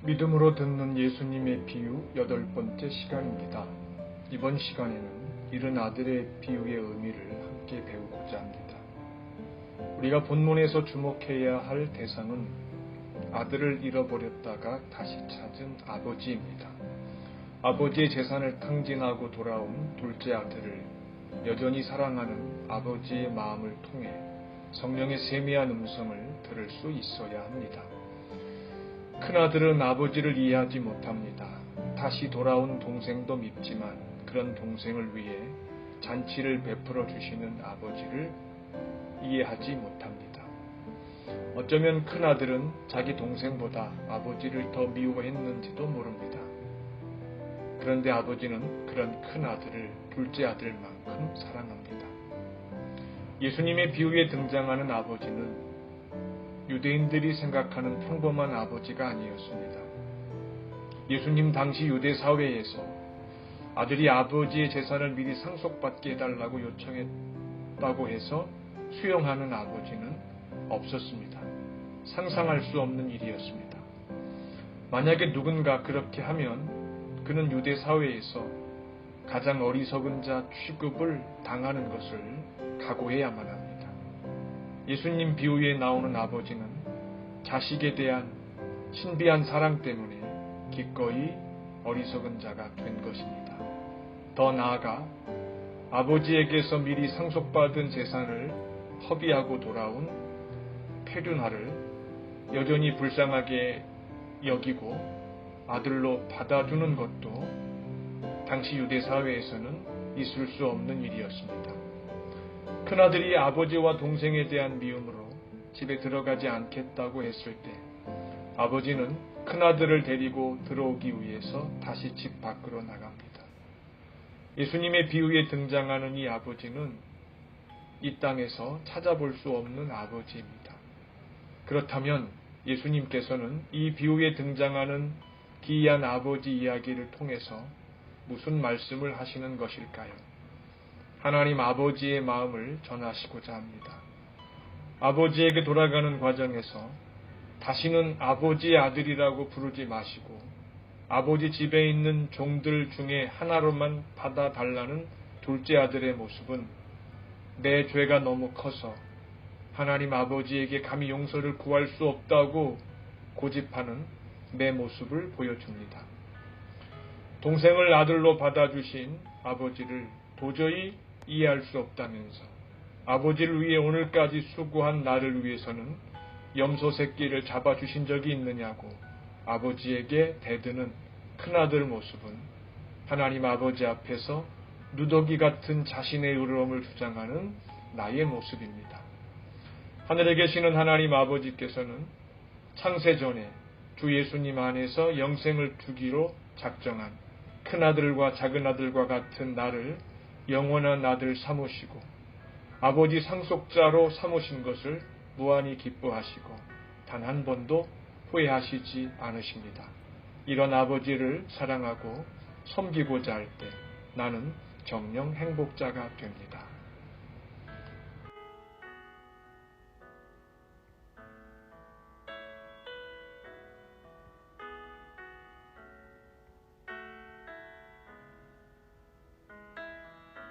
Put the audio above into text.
믿음으로 듣는 예수님의 비유 8번째 시간입니다. 이번 시간에는 잃은 아들의 비유의 의미를 함께 배우고자 합니다. 우리가 본문에서 주목해야 할 대상은 아들을 잃어버렸다가 다시 찾은 아버지입니다. 아버지의 재산을 탕진하고 돌아온 둘째 아들을 여전히 사랑하는 아버지의 마음을 통해 성령의 세미한 음성을 들을 수 있어야 합니다. 큰아들은 아버지를 이해하지 못합니다. 다시 돌아온 동생도 밉지만 그런 동생을 위해 잔치를 베풀어 주시는 아버지를 이해하지 못합니다. 어쩌면 큰아들은 자기 동생보다 아버지를 더 미워했는지도 모릅니다. 그런데 아버지는 그런 큰아들을 둘째 아들만큼 사랑합니다. 예수님의 비유에 등장하는 아버지는 유대인들이 생각하는 평범한 아버지가 아니었습니다. 예수님 당시 유대 사회에서 아들이 아버지의 재산을 미리 상속받게 해달라고 요청했다고 해서 수용하는 아버지는 없었습니다. 상상할 수 없는 일이었습니다. 만약에 누군가 그렇게 하면 그는 유대 사회에서 가장 어리석은 자 취급을 당하는 것을 각오해야만 합니다. 예수님 비유에 나오는 아버지는 자식에 대한 신비한 사랑 때문에 기꺼이 어리석은 자가 된 것입니다. 더 나아가 아버지에게서 미리 상속받은 재산을 허비하고 돌아온 페륜화를 여전히 불쌍하게 여기고 아들로 받아주는 것도 당시 유대 사회에서는 있을 수 없는 일이었습니다. 큰아들이 아버지와 동생에 대한 미움으로 집에 들어가지 않겠다고 했을 때 아버지는 큰아들을 데리고 들어오기 위해서 다시 집 밖으로 나갑니다. 예수님의 비유에 등장하는 이 아버지는 이 땅에서 찾아볼 수 없는 아버지입니다. 그렇다면 예수님께서는 이 비유에 등장하는 기이한 아버지 이야기를 통해서 무슨 말씀을 하시는 것일까요? 하나님 아버지의 마음을 전하시고자 합니다. 아버지에게 돌아가는 과정에서 다시는 아버지의 아들이라고 부르지 마시고 아버지 집에 있는 종들 중에 하나로만 받아달라는 둘째 아들의 모습은 내 죄가 너무 커서 하나님 아버지에게 감히 용서를 구할 수 없다고 고집하는 내 모습을 보여줍니다. 동생을 아들로 받아주신 아버지를 도저히 이해할 수 없다면서 아버지를 위해 오늘까지 수고한 나를 위해서는 염소 새끼를 잡아주신 적이 있느냐고 아버지에게 대드는 큰아들 모습은 하나님 아버지 앞에서 누더기 같은 자신의 의로움을 주장하는 나의 모습입니다. 하늘에 계시는 하나님 아버지께서는 창세전에 주 예수님 안에서 영생을 주기로 작정한 큰아들과 작은아들과 같은 나를 영원한 아들 삼으시고 아버지 상속자로 삼으신 것을 무한히 기뻐하시고 단 한 번도 후회하시지 않으십니다. 이런 아버지를 사랑하고 섬기고자 할 때 나는 정녕 행복자가 됩니다.